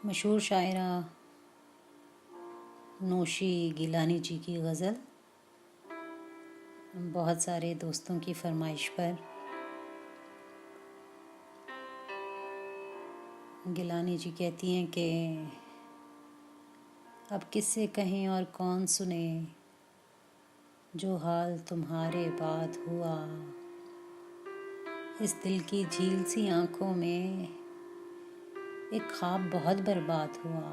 मशहूर शायरा नौशी गिलानी जी की गज़ल बहुत सारे दोस्तों की फरमाइश पर गिलानी जी कहती हैं कि अब किससे कहें और कौन सुने जो हाल तुम्हारे बाद हुआ। इस दिल की झील सी आँखों में एक ख्वाब बहुत बर्बाद हुआ।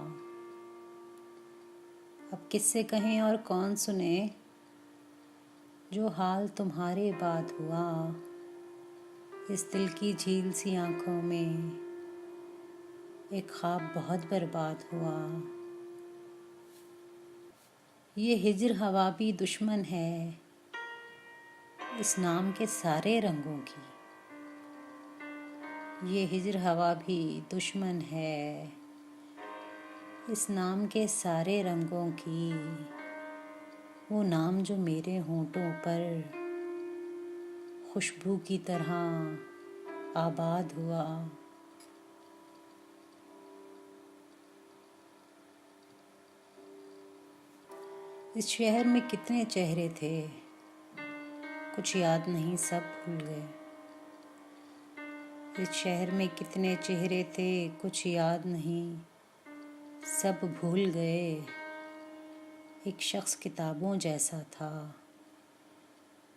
अब किससे कहें और कौन सुने जो हाल तुम्हारे बाद हुआ। इस दिल की झील सी आँखों में एक ख्वाब बहुत बर्बाद हुआ। ये हिज्र हवा भी दुश्मन है इस नाम के सारे रंगों की। ये हिज्र हवा भी दुश्मन है इस नाम के सारे रंगों की। वो नाम जो मेरे होंठों पर खुशबू की तरह आबाद हुआ। इस शहर में कितने चेहरे थे कुछ याद नहीं सब भूल गए। इस शहर में कितने चेहरे थे कुछ याद नहीं सब भूल गए। एक शख्स किताबों जैसा था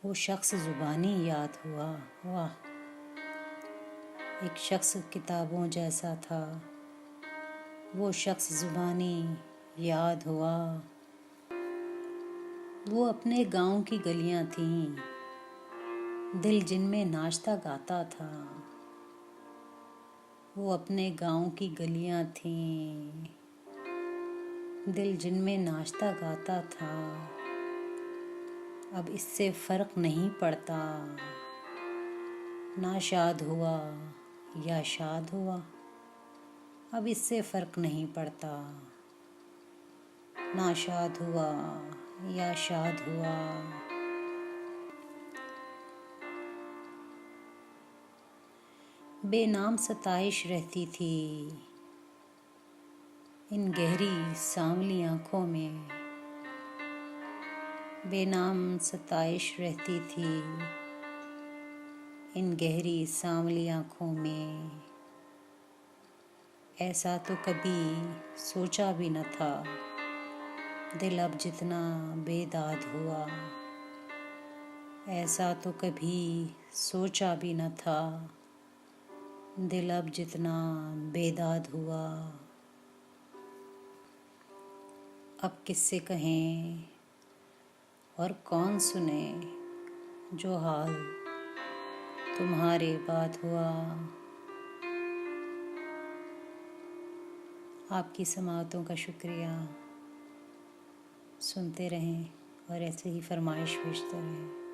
वो शख्स ज़ुबानी याद हुआ। वाह। एक शख्स किताबों जैसा था वो शख्स ज़ुबानी याद हुआ। वो अपने गांव की गलियां थीं दिल जिनमें नाचता गाता था। वो अपने गांव की गलियां थीं दिल जिनमें नाचता गाता था। अब इससे फ़र्क नहीं पड़ता ना शाद हुआ या शाद हुआ। अब इससे फ़र्क नहीं पड़ता ना शाद हुआ या शाद हुआ। बेनाम सताइश रहती थी इन गहरी सांवली आँखों में। बेनाम सताइश रहती थी इन गहरी सांवली आँखों में। ऐसा तो कभी सोचा भी न था दिल अब जितना बेदाद हुआ। ऐसा तो कभी सोचा भी न था दिल अब जितना बेदाद हुआ। अब किससे कहें और कौन सुने जो हाल तुम्हारे बाद हुआ। आपकी समाअतों का शुक्रिया। सुनते रहें और ऐसे ही फरमाइश भेजते रहें।